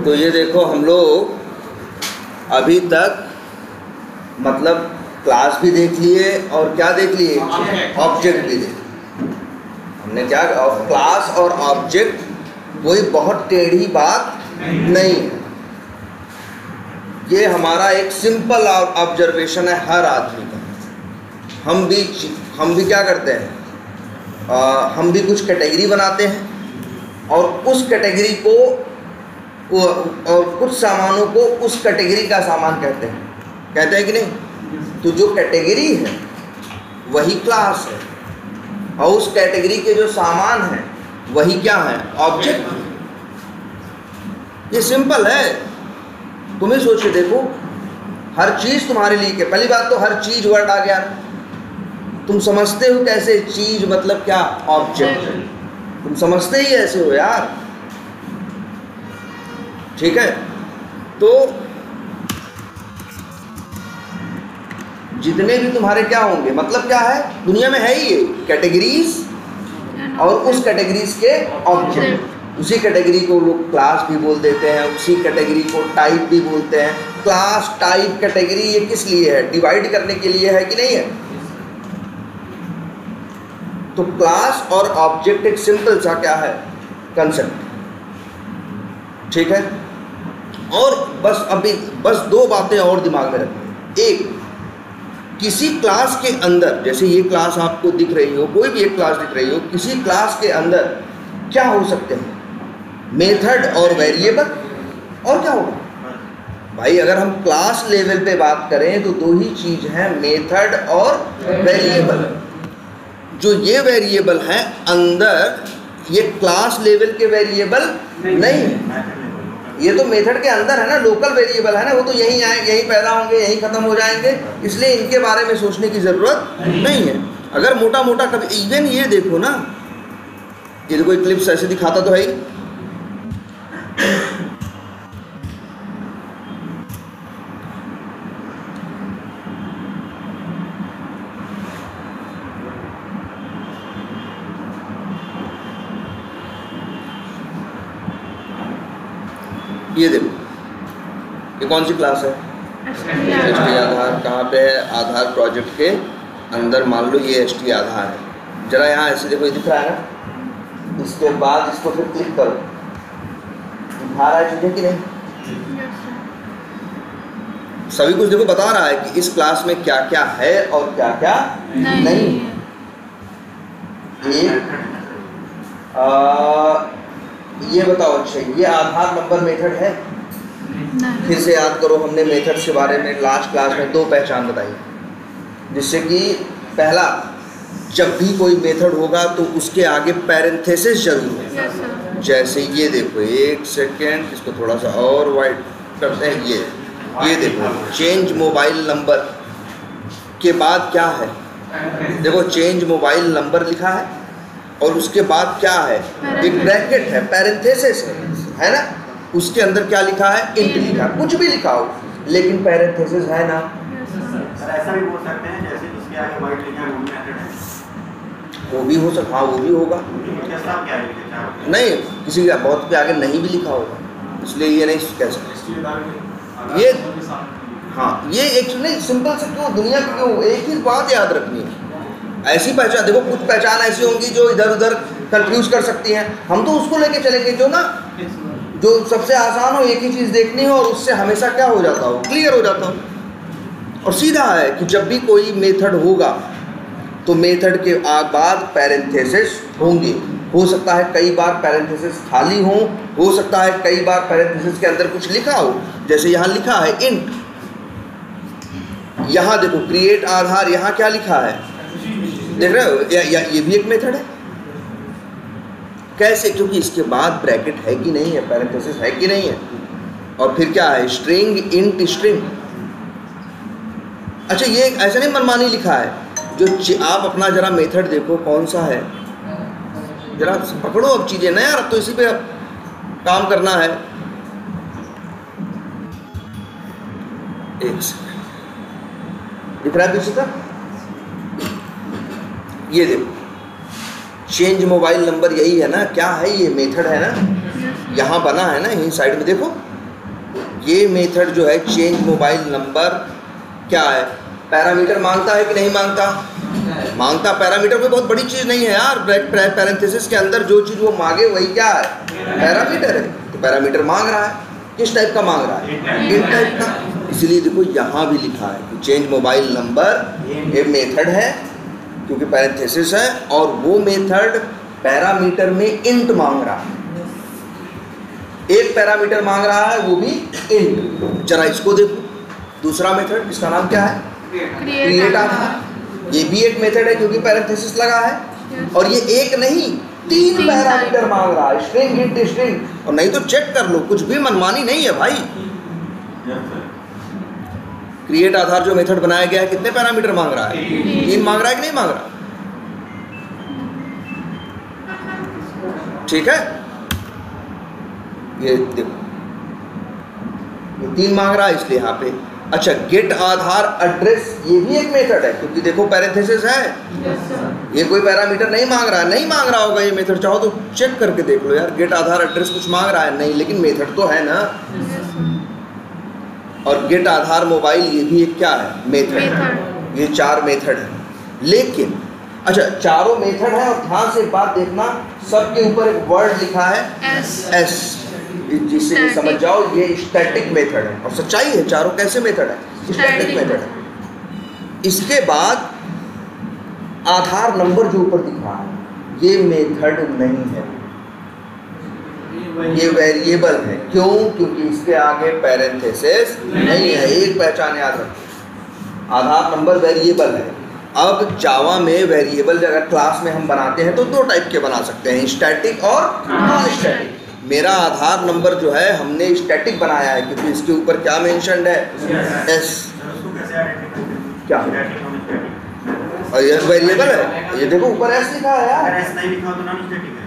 तो ये देखो हम लोग अभी तक मतलब क्लास भी देख लिए और क्या देख लिए, ऑब्जेक्ट भी देख। हमने क्या, क्लास और ऑब्जेक्ट कोई बहुत टेढ़ी बात नहीं है। ये हमारा एक सिंपल ऑब्जर्वेशन है हर आदमी का। हम भी क्या करते हैं, हम भी कुछ कैटेगरी बनाते हैं और उस कैटेगरी को और कुछ सामानों को उस कैटेगरी का सामान कहते हैं कि नहीं। तो जो कैटेगरी है वही क्लास है और उस कैटेगरी के जो सामान है वही क्या है, ऑब्जेक्ट। ये सिंपल है। तुम ही सोच के देखो, हर चीज़ तुम्हारे लिए क्या। पहली बात तो हर चीज़ वर्ड आ गया, तुम समझते हो कैसे चीज़ मतलब क्या, ऑब्जेक्ट। तुम समझते ही ऐसे हो यार, ठीक है। तो जितने भी तुम्हारे क्या होंगे, मतलब क्या है दुनिया में, है ही ये कैटेगरीज और उस कैटेगरीज के ऑब्जेक्ट। उसी कैटेगरी को लोग क्लास भी बोल देते हैं, उसी कैटेगरी को टाइप भी बोलते हैं। क्लास, टाइप, कैटेगरी ये किस लिए है, डिवाइड करने के लिए है कि नहीं है। तो क्लास और ऑब्जेक्ट एक सिंपल सा क्या है, कंसेप्ट, ठीक है। और बस दो बातें और दिमाग में रखनी। एक, किसी क्लास के अंदर, जैसे ये क्लास आपको दिख रही हो, कोई भी एक क्लास दिख रही हो, किसी क्लास के अंदर क्या हो सकते हैं, मेथड और वेरिएबल। और क्या होगा भाई, अगर हम क्लास लेवल पे बात करें तो दो ही चीज है, मेथड और वेरिएबल। जो ये वेरिएबल हैं अंदर, ये क्लास लेवल के वेरिएबल नहीं है, ये तो मेथड के अंदर है ना, लोकल वेरिएबल है ना, वो तो यहीं आए, यहीं पैदा होंगे, यहीं ख़त्म हो जाएंगे, इसलिए इनके बारे में सोचने की ज़रूरत नहीं है। अगर मोटा मोटा कभी, इवन ये देखो ना, ये तो कोई क्लिप्स ऐसे दिखाता तो है ही। ये देखो, ये कौन सी क्लास है, एसटी आधार। कहाँ पे है, आधार प्रोजेक्ट के अंदर। मान लो ये एसटी आधार है। जरा यहाँ ऐसे देखो, ये दिख रहा है ना, इसके बाद इसको फिर क्लिक करो, दिखा रहा है चीज़ें कि नहीं, सभी कुछ देखो बता रहा है कि इस क्लास में क्या क्या है और क्या क्या नहीं है। ये बताओ, अच्छा ये आधार नंबर मेथड है। फिर से याद करो, हमने मेथड के बारे में लास्ट क्लास में दो पहचान बताई, जिससे कि पहला, जब भी कोई मेथड होगा तो उसके आगे पैरेंथेसिस जरूर है। जैसे ये देखो, एक सेकेंड, इसको थोड़ा सा और वाइड करते हैं। ये देखो, चेंज मोबाइल नंबर के बाद क्या है, देखो चेंज मोबाइल नंबर लिखा है और उसके बाद क्या है, एक ब्रैकेट है, पैरेंथेसिस है ना, उसके अंदर क्या लिखा है, इंट लिखा। कुछ भी लिखा हो लेकिन पैरेंथेसिस है ना। ऐसा भी बोल सकते हैं जैसे इसके आगे वाइट लिखा है वो मेथड है, वो भी हो सकता, हाँ वो भी होगा। नहीं, किसी का बहुत के आगे नहीं भी लिखा होगा, इसलिए ये नहीं कह सकते। ये हाँ, ये एक नहीं, सिंपल से क्यों, दुनिया की क्यों, एक ही बात याद रखनी है। ऐसी पहचान देखो, कुछ पहचान ऐसी होंगी जो इधर उधर कंफ्यूज कर सकती हैं। हम तो उसको लेके चलेंगे जो ना, जो सबसे आसान हो, एक ही चीज़ देखनी हो और उससे हमेशा क्या हो जाता हो, क्लियर हो जाता हो। और सीधा है कि जब भी कोई मेथड होगा तो मेथड के बाद पैरेंथेसिस होंगे। हो सकता है कई बार पैरेंथेसिस खाली हो सकता है कई बार पैरेंथेसिस के अंदर कुछ लिखा हो, जैसे यहाँ लिखा है इंट। यहाँ देखो क्रिएट आधार, यहाँ क्या लिखा है देख रहे हो, ये भी एक मेथड है। कैसे, क्योंकि इसके बाद ब्रैकेट है कि नहीं है, पैरेंथेसिस है कि नहीं है, और फिर क्या है, स्ट्रिंग, इंट स्ट्रिंग। अच्छा, ये ऐसा नहीं मनमानी लिखा है, जो आप अपना जरा मेथड देखो कौन सा है, जरा पकड़ो अब चीज़ें ना यार, अब तो इसी पे काम करना है। एक सेकंड, दिख रहा है पीछे तक, ये देखो चेंज मोबाइल नंबर, यही है ना, क्या है ये, मेथड है ना, यहाँ बना है ना, यहीं साइड में देखो, ये मेथड जो है चेंज मोबाइल नंबर क्या है, पैरामीटर मांगता है कि नहीं मांगता? मांगता। पैरामीटर कोई बहुत बड़ी चीज़ नहीं है यार, पैरेंथेसिस के अंदर जो चीज़ वो मांगे वही क्या है, पैरामीटर है। तो पैरामीटर मांग रहा है, किस टाइप का मांग रहा है, इन टाइप का। इसलिए देखो यहाँ भी लिखा है कि चेंज मोबाइल नंबर ये मेथड है क्योंकि पैरेंथेसिस है, और वो मेथड पैरामीटर में इंट मांग रहा है, एक पैरामीटर मांग रहा है वो भी इंट। जरा इसको देखो, दूसरा मेथड, इसका नाम क्या है, क्रिएट आधार। ये भी एक मेथड है क्योंकि पैरेंथेसिस लगा है, और ये एक नहीं 3 पैरामीटर मांग रहा है, स्ट्रिंग इंट स्ट्रिंग। और नहीं तो चेक कर लो, कुछ भी मनमानी नहीं है भाई। क्रिएट आधार जो मेथड बनाया गया है कितने पैरामीटर मांग रहा है, 3 मांग रहा है कि नहीं मांग रहा? ठीक है, ये देखो ये 3 मांग रहा है इसलिए यहाँ पे। अच्छा, गेट आधार एड्रेस ये भी एक मेथड है क्योंकि देखो पैरेंथेसिस है, ये कोई पैरामीटर नहीं मांग रहा है, नहीं मांग रहा होगा ये मेथड, चाहो तो चेक करके देख लो यार, गेट आधार एड्रेस कुछ मांग रहा है नहीं, लेकिन मेथड तो है ना। और गेट आधार मोबाइल ये भी एक क्या है, मेथड। ये 4 मेथड है, लेकिन अच्छा चारों मेथड है, और ध्यान से एक बात देखना, सबके ऊपर एक वर्ड लिखा है एस, जिससे ये समझ जाओ ये स्टैटिक मेथड है। और सच्चाई है, चारों कैसे मेथड है, स्टैटिक मेथड है। इसके बाद आधार नंबर जो ऊपर दिख रहा है ये मेथड नहीं है, ये वेरिएबल है। क्यों? क्योंकि इसके आगे पैरेंथेसिस नहीं है। एक पहचान याद रखो, आधार नंबर वेरिएबल है। अब जावा में वेरिएबल अगर क्लास में हम बनाते हैं तो 2 टाइप के बना सकते हैं, स्टैटिक और नॉन स्टैटिक। मेरा आधार नंबर जो है हमने स्टैटिक बनाया है क्योंकि इसके ऊपर क्या मेंशन्ड है, एस। क्या और ये वेरिएबल है, ये देखो ऊपर एस लिखा है यार। एस नहीं लिखा तो नॉन स्टैटिक है।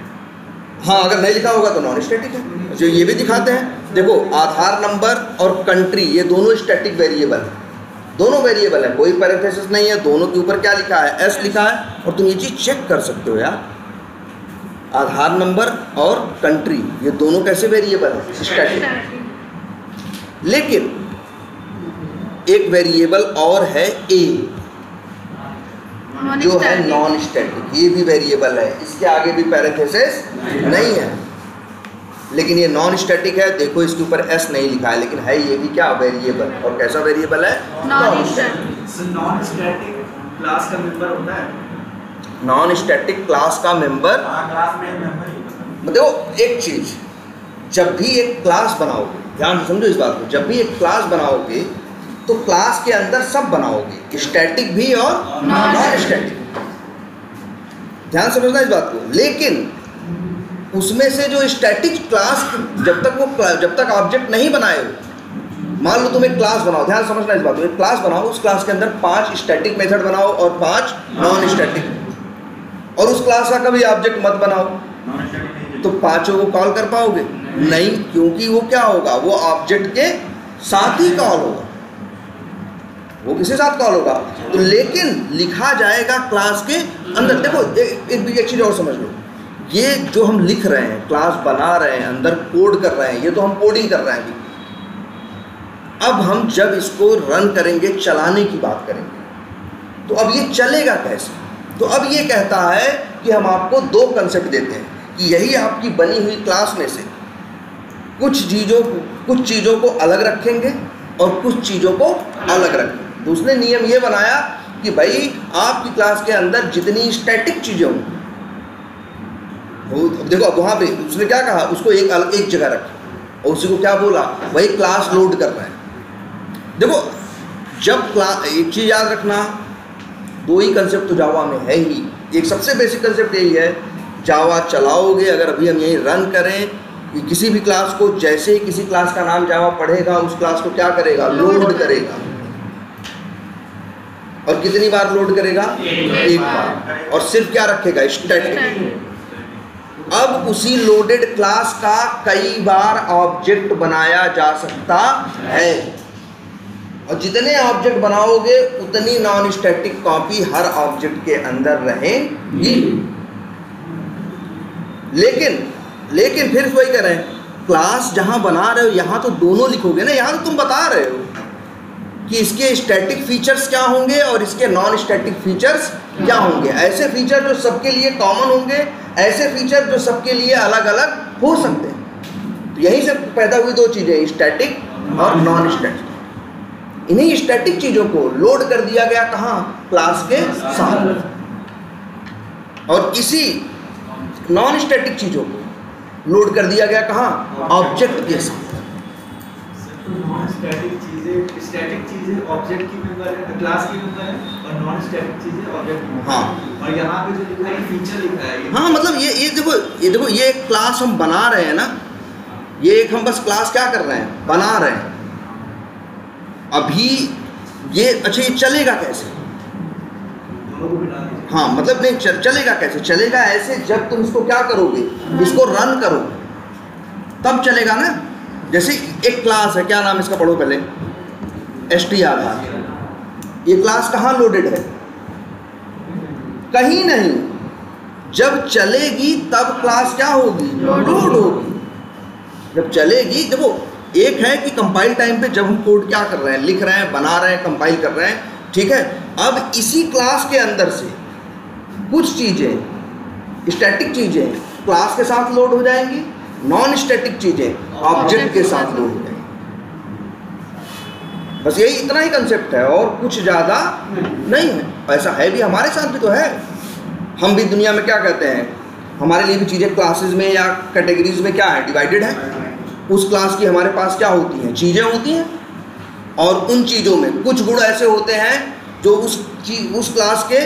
हाँ, अगर नहीं लिखा होगा तो नॉन स्टैटिक है। जो ये भी दिखाते हैं, देखो आधार नंबर और कंट्री ये दोनों स्टैटिक वेरिएबल है, दोनों वेरिएबल है, कोई पैरेंथेसिस नहीं है, दोनों के ऊपर क्या लिखा है, एस लिखा है। और तुम ये चीज़ चेक कर सकते हो यार, आधार नंबर और कंट्री ये दोनों कैसे वेरिएबल है, स्टैटिक। लेकिन एक वेरिएबल और है ए, जो है नॉन स्टैटिक, ये भी वेरिएबल है, इसके आगे भी पैरेंथेसिस नहीं है, लेकिन ये नॉन स्टैटिक है। देखो इसके ऊपर एस नहीं लिखा है, लेकिन है ये भी क्या, वेरिएबल। और कैसा वेरिएबल है, non static. Non static class का मेंबर होता है, नॉन स्टैटिक क्लास का मेंबर। क्लास में मेंबर ही देखो एक चीज, जब भी एक क्लास बनाओगे, ध्यान से समझो इस बात को, जब भी एक क्लास बनाओगे तो क्लास के अंदर सब बनाओगे, स्टैटिक भी और नॉन स्टैटिक। ध्यान समझना इस बात को। लेकिन उसमें से जो स्टैटिक क्लास, जब तक ऑब्जेक्ट नहीं बनाए हो, मान लो तुम एक क्लास बनाओ, ध्यान समझना इस बात को, एक क्लास बनाओ, उस क्लास के अंदर 5 स्टैटिक मेथड बनाओ और 5 नॉन स्टैटिक, और उस क्लास का कभी ऑब्जेक्ट मत बनाओ, तो 5 को कॉल कर पाओगे नहीं, क्योंकि वो क्या होगा, वो ऑब्जेक्ट के साथ ही कॉल होगा, वो किसी साथ कॉल होगा। तो लेकिन लिखा जाएगा क्लास के अंदर। देखो एक चीज़ और समझ लो, ये जो हम लिख रहे हैं, क्लास बना रहे हैं, अंदर कोड कर रहे हैं, ये तो हम कोडिंग कर रहे हैं अभी। अब हम जब इसको रन करेंगे, चलाने की बात करेंगे, तो अब ये चलेगा कैसे? तो अब ये कहता है कि हम आपको 2 कंसेप्ट देते हैं कि यही आपकी बनी हुई क्लास में से कुछ चीज़ों को अलग रखेंगे और कुछ चीज़ों को अलग रखेंगे। तो उसने नियम ये बनाया कि भाई आपकी क्लास के अंदर जितनी स्टैटिक चीज़ें हों, देखो अब वहाँ पे उसने क्या कहा, उसको एक जगह रखा, और उसी को क्या बोला, वही क्लास लोड कर रहे हैं। देखो जब एक चीज़ याद रखना, 2 ही कंसेप्ट तो जावा में है ही। एक सबसे बेसिक कंसेप्ट यही है, जावा चलाओगे, अगर अभी हम यही रन करें कि किसी भी क्लास को, जैसे ही किसी क्लास का नाम जावा पढ़ेगा, उस क्लास को क्या करेगा, लोड करेगा। और कितनी बार लोड करेगा, एक बार, और सिर्फ क्या रखेगा, स्टैटिक। अब उसी लोडेड क्लास का कई बार ऑब्जेक्ट बनाया जा सकता है, और जितने ऑब्जेक्ट बनाओगे उतनी नॉन स्टैटिक कॉपी हर ऑब्जेक्ट के अंदर रहेगी। लेकिन फिर वही करें, क्लास जहाँ बना रहे हो यहाँ तो दोनों लिखोगे ना, यहाँ तो तुम बता रहे हो कि इसके स्टैटिक फीचर्स क्या होंगे और इसके नॉन स्टैटिक फीचर्स क्या होंगे। ऐसे फीचर जो सबके लिए कॉमन होंगे, ऐसे फीचर जो सबके लिए अलग अलग हो सकते हैं। तो यहीं से पैदा हुई दो चीज़ें, स्टैटिक और नॉन स्टैटिक। इन्हीं स्टैटिक चीज़ों को लोड कर दिया गया कहाँ, क्लास के साथ, और इसी नॉन स्टैटिक चीज़ों को लोड कर दिया गया कहाँ, ऑब्जेक्ट के साथ। नॉन स्टैटिक चीजें ऑब्जेक्ट की मेंबर है, क्लास की मेंबर है, और नॉन स्टैटिक चीजें ऑब्जेक्ट की मेंबर है। हाँ, और यहाँ पे जो लिखा है फीचर लिखा है ये। हाँ, मतलब ये देखो ये एक क्लास हम बना रहे हैं ना, ये एक हम बस क्लास क्या कर रहे हैं, बना रहे हैं। अभी ये अच्छा, ये चलेगा कैसे? दोनों को बिना दीजिए। हाँ, मतलब नहीं चलेगा कैसे? चलेगा ऐसे जब तुम इसको क्या करोगे, इसको रन करोगे तब चलेगा ना। जैसे एक क्लास है, क्या नाम इसका पढ़ो पहले, str। ये क्लास कहाँ लोडेड है? कहीं नहीं। जब चलेगी तब क्लास क्या होगी, लोड होगी। जब चलेगी, देखो एक है कि कंपाइल टाइम पे जब हम कोड क्या कर रहे हैं, लिख रहे हैं, बना रहे हैं, कंपाइल कर रहे हैं, ठीक है। अब इसी क्लास के अंदर से कुछ चीज़ें स्टैटिक चीज़ें क्लास के साथ लोड हो जाएंगी, नॉन स्टैटिक चीज़ें ऑब्जेक्ट के साथ लोड हो जाएंगी। बस यही इतना ही कंसेप्ट है और कुछ ज़्यादा नहीं है। ऐसा है भी, हमारे साथ भी तो है। हम भी दुनिया में क्या कहते हैं, हमारे लिए भी चीज़ें क्लासेस में या कैटेगरीज में क्या है, डिवाइडेड है। उस क्लास की हमारे पास क्या होती हैं, चीज़ें होती हैं, और उन चीज़ों में कुछ गुण ऐसे होते हैं जो उस क्लास के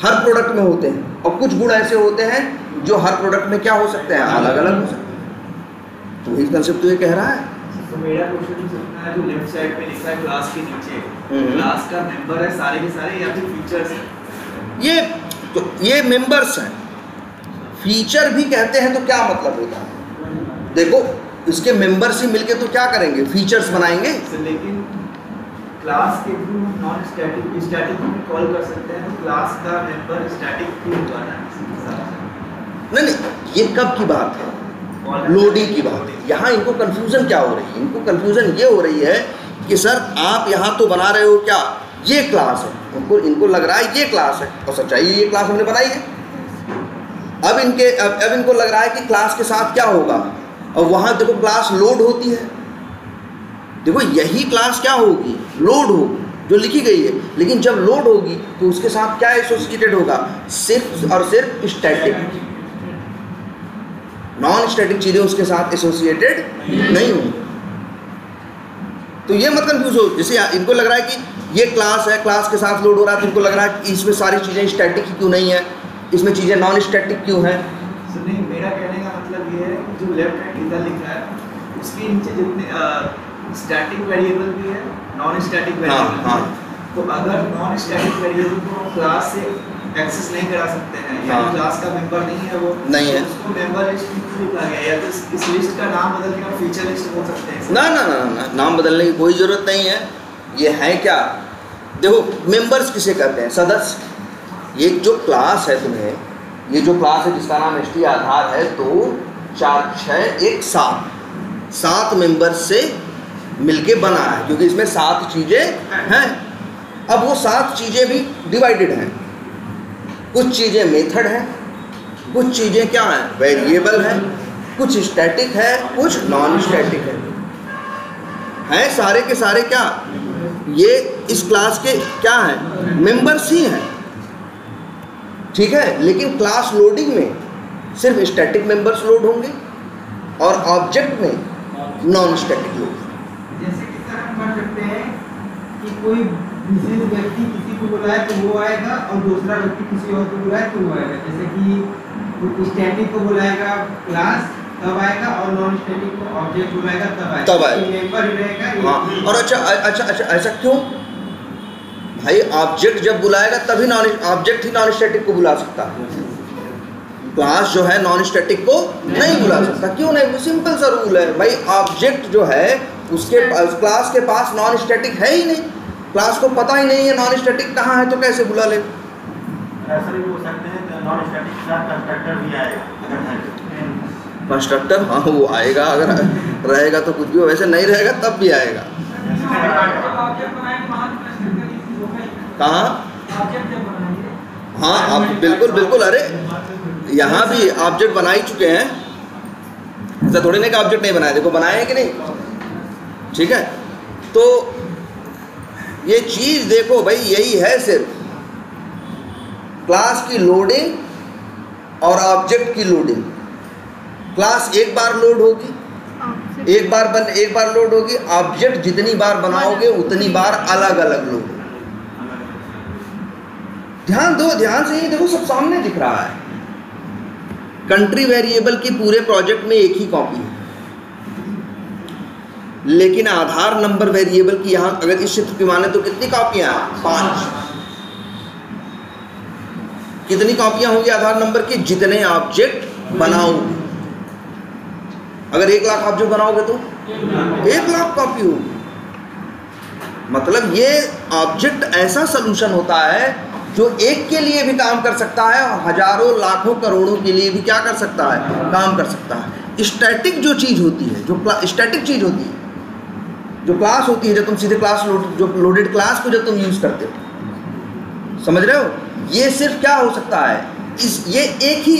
हर प्रोडक्ट में होते हैं, और कुछ गुण ऐसे होते हैं जो हर प्रोडक्ट में क्या हो सकते हैं, अलग अलग हो सकते हैं। तो वही कंसेप्ट तो ये कह रहा है। तो मेरा क्वेश्चन सकता है, जो लेफ्ट साइड पे लिखा है क्लास के नीचे, क्लास का मेंबर है सारे के सारे या फिर फीचर्स हैं? ये मेंबर्स हैं। फीचर भी कहते हैं तो क्या मतलब होता है, देखो इसके मेंबर्स ही मिलके तो क्या करेंगे, फीचर्स बनाएंगे। लेकिन क्लास के थ्रू नॉन स्टैटिक में कॉल कर सकते हैं, तो क्लास का मेंबर स्टैटिक क्यों होगा ना? नहीं, ये कब की बात है, लोडिंग की बात है। यहाँ इनको कन्फ्यूज़न क्या हो रही है, इनको कन्फ्यूज़न ये हो रही है कि सर आप यहाँ तो बना रहे हो क्या, ये क्लास है, इनको लग रहा है ये क्लास है, और सच्चाई ये क्लास हमने बनाई है। अब इनको लग रहा है कि क्लास के साथ क्या होगा, और वहाँ देखो क्लास लोड होती है। देखो यही क्लास क्या होगी, लोड होगी, जो लिखी गई है। लेकिन जब लोड होगी तो उसके साथ क्या एसोसिएटेड होगा, सिर्फ और सिर्फ स्टैटिक, नॉन स्टैटिक चीज़ें उसके साथ एसोसिएटेड नहीं होंगी। तो ये मत कंफ्यूज हो। जैसे इनको लग रहा है कि ये क्लास है, क्लास के साथ लोड हो रहा है, तो इनको लग रहा है कि इसमें सारी चीज़ें स्टैटिक ही क्यों नहीं है, इसमें चीज़ें नॉन स्टैटिक क्यों हैं। नहीं, मेरा कहने का मतलब ये है कि जो लेफ्ट हैंड इधर लिखा है उसके नीचे जितने स्टैटिक वेरिएबल भी है, नॉन स्टैटिक वेरिएबल भी है। तो अगर नॉन स्टैटिक वेरिएबल को क्लास से एक्सेस नहीं करा सकते हैं, या क्लास का मेंबर नहीं है, वो नहीं है, उसको मेंबर लिस्ट में क्यों लिखा गया, या तो इस लिस्ट का नाम बदल के फीचर लिस्ट हो सकते हैं? ना, नाम बदलने की कोई ज़रूरत नहीं है। ये है क्या, देखो मेंबर्स किसे कहते हैं, सदस्य। ये जो क्लास है तुम्हें, ये जो क्लास है जिसका नाम str आधार है, तो 4 6 1 7 मेंबर्स से मिलके बना है, क्योंकि इसमें 7 चीज़ें हैं। अब वो 7 चीज़ें भी डिवाइडेड हैं, कुछ चीज़ें मेथड हैं, कुछ चीज़ें क्या हैं, वेरिएबल हैं, कुछ स्टैटिक है, कुछ नॉन स्टैटिक है सारे के सारे क्या, ये इस क्लास के क्या हैं, मेंबर्स ही हैं, ठीक है। लेकिन क्लास लोडिंग में सिर्फ स्टैटिक मेंबर्स लोड होंगे और ऑब्जेक्ट में नॉन स्टैटिक लोड। जैसे कि सर हम कर सकते हैं कि कोई विशेष व्यक्ति किसी को बुलाए तो वो आएगा, और दूसरा व्यक्ति किसी और को बुलाए तो वो आएगा। जैसे कि स्टैटिक को बुलाएगा क्लास तब आएगा, और नॉन स्टैटिक को ऑब्जेक्ट बुलाएगा तब आएगा। मेंबर ही रहेगा। हाँ, और अच्छा ऐसा क्यों भाई, ऑब्जेक्ट जब बुलाएगा तभी ऑब्जेक्ट ही नॉन स्टैटिक को बुला सकता है, क्लास जो है नॉन स्टैटिक को नहीं बुला सकता। क्यों नहीं, सिंपल सा रूल है भाई, ऑब्जेक्ट जो है उसके क्लास के पास नॉन स्टैटिक है ही नहीं, क्लास को पता ही नहीं है नॉन स्टैटिक कहाँ है, तो कैसे बुला ले। ऐसा भी हो सकते हैं, नॉन स्टैटिक के साथ कंस्ट्रक्टर भी आएगा अगर है। कंस्ट्रक्टर, हाँ वो आएगा, अगर रहेगा तो कुछ भी हो, वैसे नहीं रहेगा तब भी आएगा। कहाँ? हाँ आप बिल्कुल बिल्कुल, अरे यहाँ भी ऑब्जेक्ट बना ही चुके हैं, ऐसा थोड़ी नहीं कि ऑब्जेक्ट नहीं बनाए, देखो बनाए हैं कि नहीं, ठीक है। तो ये चीज़ देखो भाई, यही है सिर्फ क्लास की लोडिंग और ऑब्जेक्ट की लोडिंग। क्लास एक बार लोड होगी, एक बार लोड होगी, ऑब्जेक्ट जितनी बार बनाओगे उतनी बार अलग अलग लोड होगी। ध्यान दो, ध्यान से ही देखो, सब सामने दिख रहा है। कंट्री वेरिएबल की पूरे प्रोजेक्ट में एक ही कॉपी है, लेकिन आधार नंबर वेरिएबल की यहां अगर इस चित्र की माने तो कितनी कॉपियां हैं? 5। कितनी कॉपियां होंगी आधार नंबर की? जितने ऑब्जेक्ट बनाओगे। अगर 1 लाख ऑब्जेक्ट बनाओगे तो 1 लाख कॉपी होगी। मतलब ये ऑब्जेक्ट ऐसा सोल्यूशन होता है जो एक के लिए भी काम कर सकता है और हजारों लाखों करोड़ों के लिए भी क्या कर सकता है? काम कर सकता है। स्टैटिक जो चीज़ होती है, जो स्टैटिक चीज़ होती है, जो क्लास होती है, जब तुम सीधे क्लास जो लोडेड क्लास को जब तुम यूज़ करते हो, समझ रहे हो, ये सिर्फ क्या हो सकता है, ये एक ही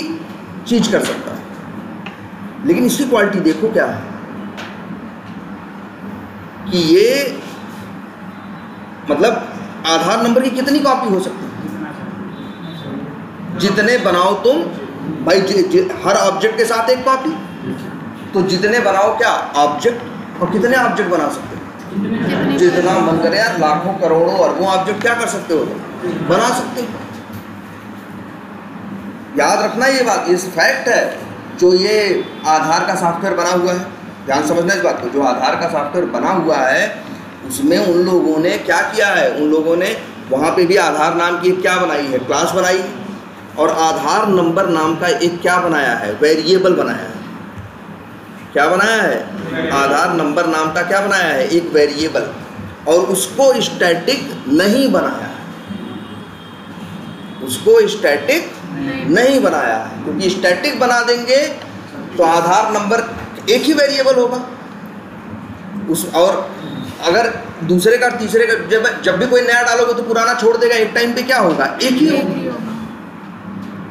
चीज़ कर सकता है। लेकिन इसकी क्वालिटी देखो क्या है कि ये मतलब आधार नंबर की कितनी कॉपी हो सकती है? जितने बनाओ तुम भाई, हर ऑब्जेक्ट के साथ एक कॉपी, तो जितने बनाओ क्या ऑब्जेक्ट, और कितने ऑब्जेक्ट बना सकते हो? जितना मन करे यार, लाखों करोड़ों अरबों ऑब्जेक्ट क्या कर सकते हो? बना सकते हो। याद रखना ये बात, इस फैक्ट है जो ये आधार का सॉफ्टवेयर बना हुआ है, ध्यान समझना इस बात को। जो आधार का सॉफ्टवेयर बना हुआ है उसमें उन लोगों ने क्या किया है, उन लोगों ने वहाँ पे भी आधार नाम की क्या बनाई है? क्लास बनाई है, और आधार नंबर नाम का एक क्या बनाया है? वेरिएबल बनाया है। क्या बनाया है? आधार नंबर नाम का क्या बनाया है? एक वेरिएबल, और उसको स्टैटिक नहीं बनाया है, उसको स्टैटिक नहीं बनाया है, क्योंकि स्टैटिक बना देंगे तो आधार नंबर एक ही वेरिएबल होगा उस, और अगर दूसरे का तीसरे का जब भी कोई नया डालोगे तो पुराना छोड़ देगा, एक टाइम पे क्या होगा? एक ही होगा।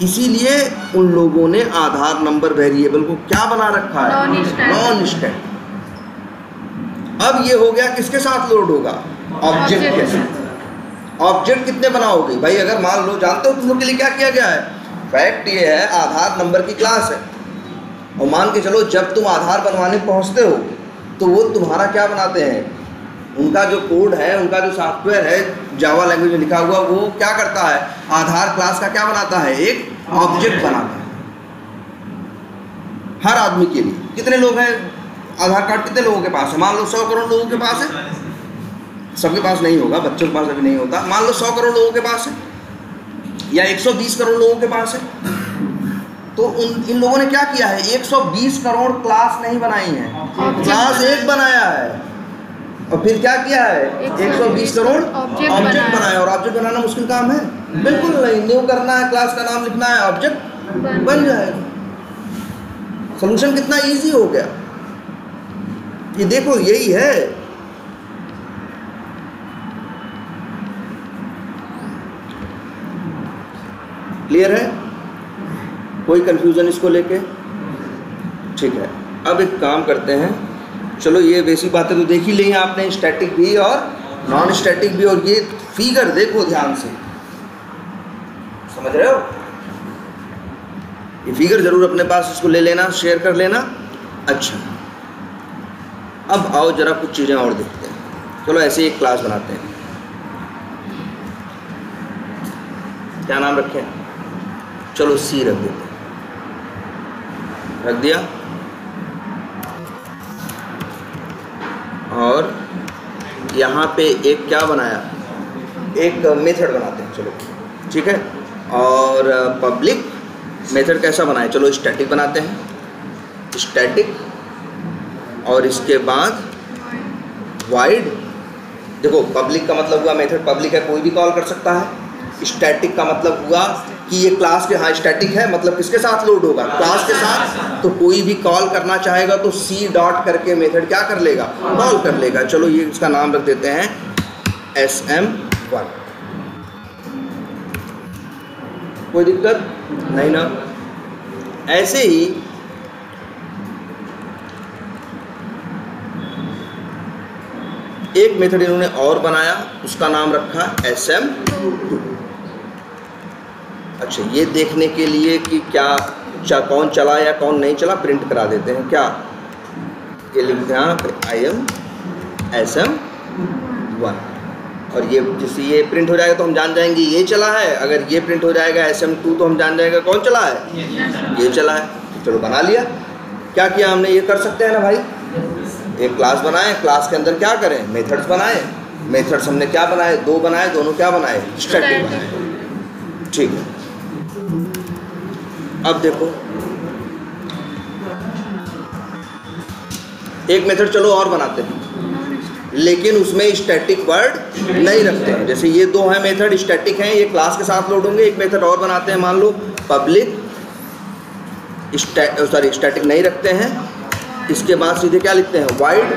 इसीलिए उन लोगों ने आधार नंबर वेरिएबल को क्या बना रखा है? Non static. अब ये हो गया किसके साथ लोड होगा? ऑब्जेक्ट के साथ। ऑब्जेक्ट कितने बनाओगे भाई? अगर मान लो, जानते हो तुम लोग के लिए क्या किया गया है? फैक्ट ये है, आधार नंबर की क्लास है, और मान के चलो जब तुम आधार बनवाने पहुंचते हो तो वो तुम्हारा क्या बनाते हैं? उनका जो कोड है, उनका जो सॉफ्टवेयर है जावा लैंग्वेज में लिखा हुआ, वो क्या करता है? आधार क्लास का क्या बनाता है? एक ऑब्जेक्ट बनाता है हर आदमी के लिए। कितने लोग हैं? आधार कार्ड कितने लोगों के पास है? मान लो 100 करोड़ लोगों के पास है। सबके पास नहीं होगा, बच्चों के पास अभी नहीं होता। मान लो 100 करोड़ लोगों के पास है या 120 करोड़ लोगों के पास है, तो इन लोगों ने क्या किया है? 120 करोड़ क्लास नहीं बनाई है, क्लास एक बनाया है, और फिर क्या किया है? 120 करोड़ ऑब्जेक्ट बनाया। और ऑब्जेक्ट बनाना मुश्किल काम है? बिल्कुल नहीं। न्यू करना है, क्लास का नाम लिखना है, ऑब्जेक्ट बन जाएगा। सॉल्यूशन कितना इजी हो गया, ये देखो, यही है। क्लियर है? कोई कंफ्यूजन इसको लेके? ठीक है, अब एक काम करते हैं, चलो ये बेसिक बातें तो देख ही ली हैं आपने, स्टैटिक भी और नॉन स्टैटिक भी। और ये फिगर देखो ध्यान से, समझ रहे हो? ये फिगर जरूर अपने पास इसको ले लेना, शेयर कर लेना। अच्छा, अब आओ जरा कुछ चीज़ें और देखते हैं। चलो ऐसे एक क्लास बनाते हैं। क्या नाम रखें? चलो सी रख देते हैं। रख दिया, और यहाँ पे एक क्या बनाया? एक मेथड बनाते हैं। चलो ठीक है, और पब्लिक मेथड कैसा बनाए? चलो स्टैटिक बनाते हैं, स्टैटिक, और इसके बाद वाइड। देखो पब्लिक का मतलब हुआ मेथड पब्लिक है, कोई भी कॉल कर सकता है। स्टैटिक का मतलब हुआ कि ये क्लास के, हाँ स्टैटिक है मतलब किसके साथ लोड होगा, क्लास के साथ। तो कोई भी कॉल करना चाहेगा तो सी डॉट करके मेथड क्या कर लेगा, कॉल कर लेगा। चलो ये इसका नाम रख देते हैं SM1। कोई दिक्कत नहीं ना। ऐसे ही एक मेथड इन्होंने और बनाया, उसका नाम रखा SM2। अच्छा, ये देखने के लिए कि क्या कौन चला या कौन नहीं चला प्रिंट करा देते हैं। क्या ये लिखते हैं यहाँ पे IM SM1, और ये जिससे ये प्रिंट हो जाएगा तो हम जान जाएंगे ये चला है। अगर ये प्रिंट हो जाएगा SM2 तो हम जान जाएंगे कौन चला है, ये चला है। तो चलो बना लिया। क्या किया हमने, ये कर सकते हैं ना भाई, एक क्लास बनाए, क्लास के अंदर क्या करें, मेथड्स बनाए। मेथड्स हमने क्या बनाए, 2 बनाए, दोनों क्या बनाए, स्टैटिक बनाए। ठीक है, अब देखो एक मेथड चलो और बनाते हैं, लेकिन उसमें स्टैटिक वर्ड नहीं रखते हैं। जैसे ये 2 हैं मेथड स्टैटिक हैं, ये क्लास के साथ लोड होंगे। एक मेथड और बनाते हैं, मान लो पब्लिक स्टैटिक नहीं रखते हैं। इसके बाद सीधे क्या लिखते हैं, वाइड।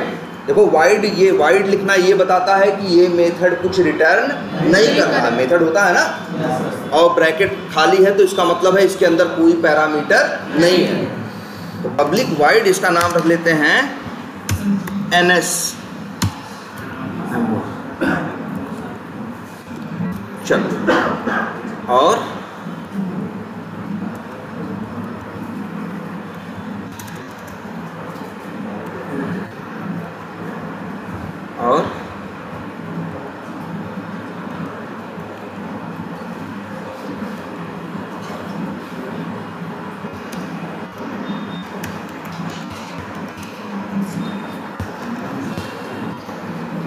देखो वाइड, ये वाइड लिखना ये बताता है कि ये मेथड कुछ रिटर्न नहीं कर रहा। मेथड होता है ना, और ब्रैकेट खाली है तो इसका मतलब है इसके अंदर कोई पैरामीटर नहीं है। तो पब्लिक वाइड, इसका नाम रख लेते हैं NS। चलो, और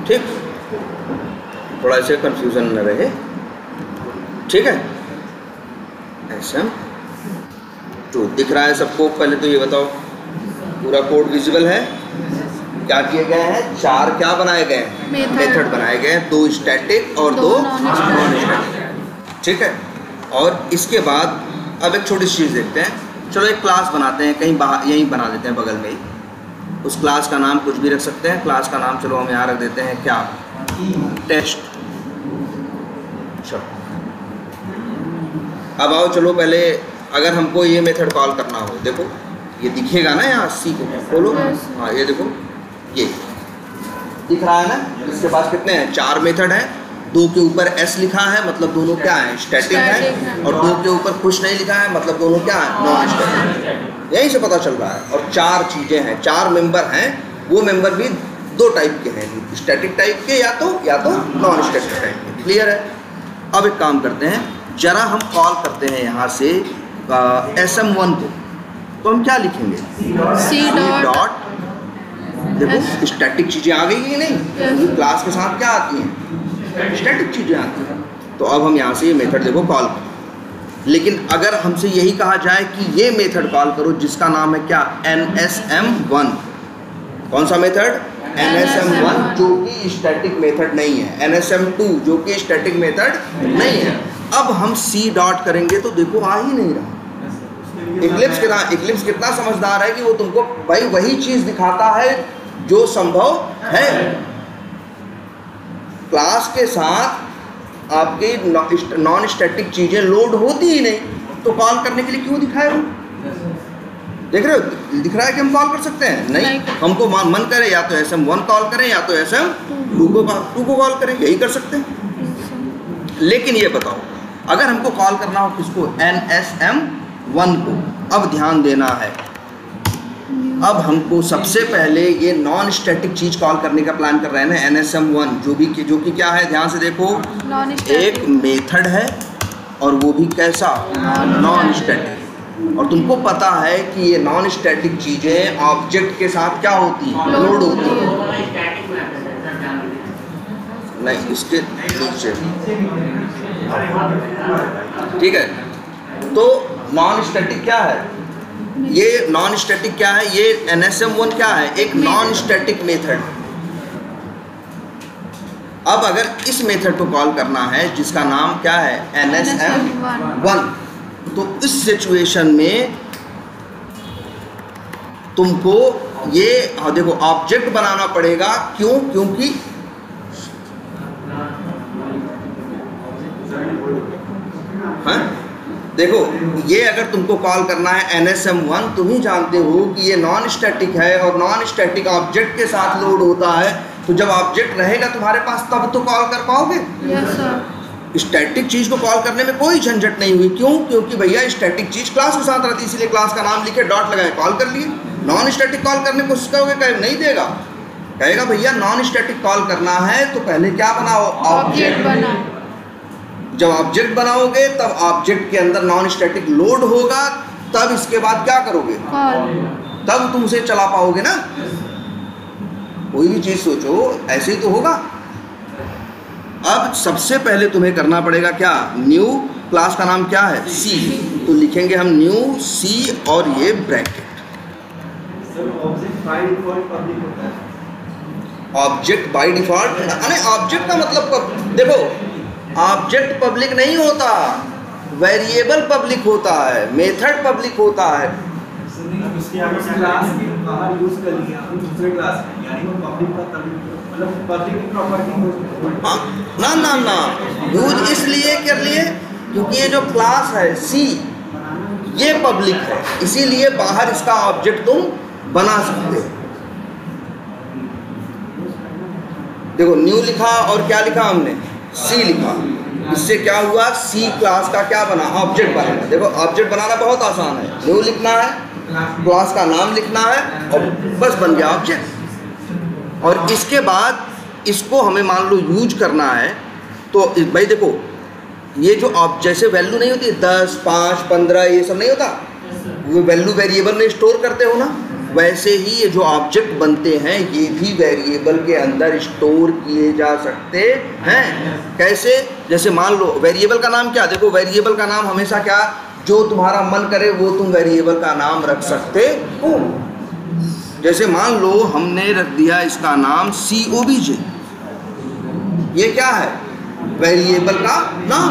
ठीक, थोड़ा ऐसे कंफ्यूजन न रहे। ठीक है, SM2 दिख रहा है सबको। पहले तो ये बताओ पूरा कोड विजिबल है। क्या किए गए हैं, 4 क्या बनाए गए हैं, मेथड बनाए गए हैं, 2 स्टैटिक और 2 नॉन स्टैटिक। ठीक है, और इसके बाद अब एक छोटी सी चीज़ देखते हैं। चलो एक क्लास बनाते हैं, कहीं बाहर यहीं बना देते हैं बगल में ही। उस क्लास का नाम कुछ भी रख सकते हैं। क्लास का नाम चलो हम यहाँ रख देते हैं क्या, टेस्ट। चलो अब आओ, चलो पहले अगर हमको ये मेथड कॉल करना हो, देखो ये दिखेगा ना यहाँ, सी को खोलो, हाँ ये देखो ये दिख रहा है ना। इसके पास कितने हैं, 4 मेथड हैं। 2 के ऊपर S लिखा है, मतलब दोनों क्या है, स्टैटिक है। और 2 के ऊपर कुछ नहीं लिखा है, मतलब दोनों क्या है, नॉन स्टैटिक। यहीं से पता चल रहा है। और 4 चीज़ें हैं, 4 मेंबर हैं। वो मेंबर भी 2 टाइप के हैं, स्टैटिक टाइप के या तो नॉन स्टैटिक टाइप के। क्लियर है। अब एक काम करते हैं, जरा हम कॉल करते हैं यहाँ से SM1 को, तो हम क्या लिखेंगे, C डॉट। देखो स्टैटिक चीज़ें आ गई कि नहीं, क्लास के साथ क्या आती हैं, स्टैटिक चीज़ें आती हैं। तो अब हम यहाँ से ये मेथड देखो कॉल करें। लेकिन अगर हमसे यही कहा जाए कि ये मेथड कॉल करो जिसका नाम है क्या, NSM1। कौन सा मेथड, NSM1, जो कि स्टैटिक मेथड नहीं है। NSM2 जो कि स्टैटिक मेथड नहीं है। अब हम C डॉट करेंगे तो देखो आ ही नहीं रहा। इक्लिप्स कितना समझदार है कि वो तुमको भाई वही चीज़ दिखाता है जो संभव है। क्लास के साथ आपकी नॉन स्टैटिक चीज़ें लोड होती ही नहीं, तो कॉल करने के लिए क्यों दिखाए वो, देख रहे हो, दिख रहा है कि हम कॉल कर सकते हैं। नहीं, हमको मन करे या तो SM1 कॉल करें या तो SM2 को कॉल करें, यही कर सकते हैं। लेकिन ये बताओ, अगर हमको कॉल करना हो किसको, NSM1 को, अब ध्यान देना है, अब हमको सबसे पहले ये नॉन स्टैटिक चीज़ कॉल करने का प्लान कर रहे हैं ना, NSM1, जो कि क्या है, ध्यान से देखो, एक मेथड है और वो भी कैसा, नॉन स्टैटिक। और तुमको पता है कि ये नॉन स्टैटिक चीज़ें ऑब्जेक्ट के साथ क्या होती हैं, लोड होती हैं। नहीं, इसके नीचे, ठीक है। तो नॉन स्टैटिक क्या है, ये नॉन स्टैटिक क्या है, ये NSM1 क्या है, एक नॉन स्टैटिक मेथड। अब अगर इस मेथड को कॉल करना है जिसका नाम क्या है, NSM1, तो इस सिचुएशन में तुमको ये देखो ऑब्जेक्ट बनाना पड़ेगा। क्यों? क्योंकि हाँ देखो, ये अगर तुमको कॉल करना है NSM1, तुम ही जानते हो कि ये नॉन स्टैटिक है और नॉन स्टैटिक ऑब्जेक्ट के साथ लोड होता है। तो जब ऑब्जेक्ट रहेगा तुम्हारे पास तब तो कॉल कर पाओगे। Yes sir. स्टैटिक चीज को कॉल करने में कोई झंझट नहीं हुई। क्यों? क्योंकि भैया स्टैटिक चीज क्लास के साथ रहती है, इसलिए क्लास का नाम लिखे, डॉट लगाए, कॉल कर लिए। नॉन स्टैटिक कॉल करने की कोशिश करोगे, कहे नहीं देगा, कहेगा भैया नॉन स्टैटिक कॉल करना है तो पहले क्या बनाओ? ऑब्जेक्ट बनाओ। जब ऑब्जेक्ट बनाओगे तब ऑब्जेक्ट के अंदर नॉन स्टैटिक लोड होगा, तब इसके बाद क्या करोगे? कॉल। तब तुम उसे चला पाओगे ना। कोई भी चीज सोचो ऐसे ही तो होगा। अब सबसे पहले तुम्हें करना पड़ेगा क्या? न्यू, क्लास का नाम क्या है? सी। तो लिखेंगे हम न्यू सी और ये bracket. Object by default public होता है। ऑब्जेक्ट बाय डिफॉल्ट, अरे ऑब्जेक्ट का मतलब देखो, ऑब्जेक्ट पब्लिक नहीं होता, वेरिएबल पब्लिक होता है, मेथड पब्लिक होता है। उसके आगे से क्लास के बाहर यूज कर लिया हम दूसरे क्लास में, यानी वो पब्लिक का तभी मतलब पब्लिक की प्रॉपर्टी हो। हाँ, ना ना ना, यूज इसलिए कर लिए क्योंकि ये जो क्लास है सी, ये पब्लिक है, इसीलिए बाहर इसका ऑब्जेक्ट तुम बना सकते हो। देखो न्यू लिखा और क्या लिखा हमने? सी लिखा। इससे क्या हुआ? सी क्लास का क्या बना? ऑब्जेक्ट बना। देखो ऑब्जेक्ट बनाना बहुत आसान है, न्यू लिखना है, क्लास का नाम लिखना है और बस बन गया ऑब्जेक्ट। और इसके बाद इसको हमें मान लो यूज करना है, तो भाई देखो ये जो जैसे वैल्यू नहीं होती 10, 5, 15 ये सब नहीं होता, वो वैल्यू वेरिएबल में स्टोर करते हो ना, वैसे ही ये जो ऑब्जेक्ट बनते हैं ये भी वेरिएबल के अंदर स्टोर किए जा सकते हैं। कैसे? जैसे मान लो वेरिएबल का नाम क्या? देखो वेरिएबल का नाम हमेशा क्या, जो तुम्हारा मन करे वो तुम वेरिएबल का नाम रख सकते हो। जैसे मान लो हमने रख दिया इसका नाम COBJ, ये क्या है? वेरिएबल का नाम।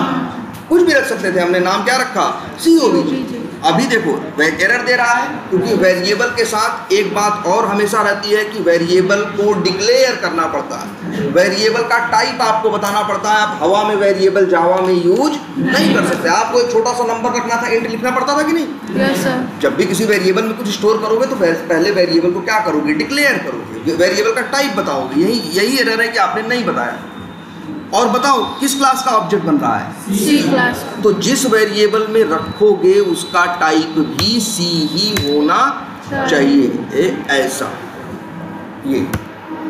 कुछ भी रख सकते थे, हमने नाम क्या रखा? COBJ। अभी देखो एरर दे रहा है क्योंकि वेरिएबल के साथ एक बात और हमेशा रहती है कि वेरिएबल को डिक्लेयर करना पड़ता है, वेरिएबल का टाइप आपको बताना पड़ता है। आप हवा में वेरिएबल जावा में यूज नहीं कर सकते। आपको एक छोटा सा नंबर रखना था, इंट लिखना पड़ता था कि नहीं? Yes sir. जब भी किसी वेरिएबल में कुछ स्टोर करोगे तो पहले वेरिएबल को क्या करोगे? डिक्लेयर करोगे, वेरिएबल का टाइप बताओगे। यही एरर है कि आपने नहीं बताया। और बताओ किस क्लास का ऑब्जेक्ट बन रहा है? सी क्लास। तो जिस वेरिएबल में रखोगे उसका टाइप भी सी ही होना चाहिए, ऐसा ये।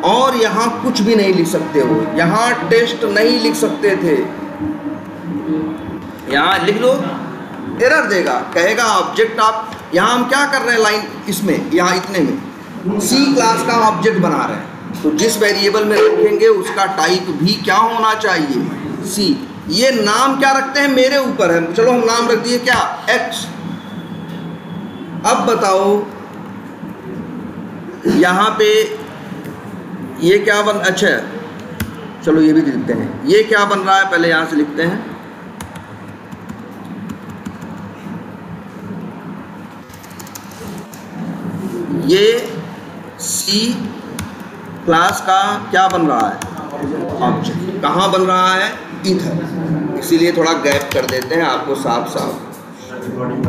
और यहाँ कुछ भी नहीं लिख सकते हो, यहाँ टेस्ट नहीं लिख सकते थे, यहाँ लिख लो, एरर देगा, कहेगा ऑब्जेक्ट आप। यहाँ हम क्या कर रहे हैं? लाइन इसमें, यहाँ इतने में सी क्लास का ऑब्जेक्ट बना रहे हैं, तो जिस वेरिएबल में रखेंगे उसका टाइप भी क्या होना चाहिए? सी। ये नाम क्या रखते हैं? मेरे ऊपर है, चलो हम नाम रख दिए क्या? X। अब बताओ यहाँ पे ये क्या बन, अच्छा चलो ये भी लिखते हैं, ये क्या बन रहा है पहले यहाँ से लिखते हैं। ये सी क्लास का क्या बन रहा है? ऑब्जेक्ट। कहाँ बन रहा है? इधर। इसीलिए थोड़ा गैप कर देते हैं आपको साफ साफ। रिकॉर्डिंग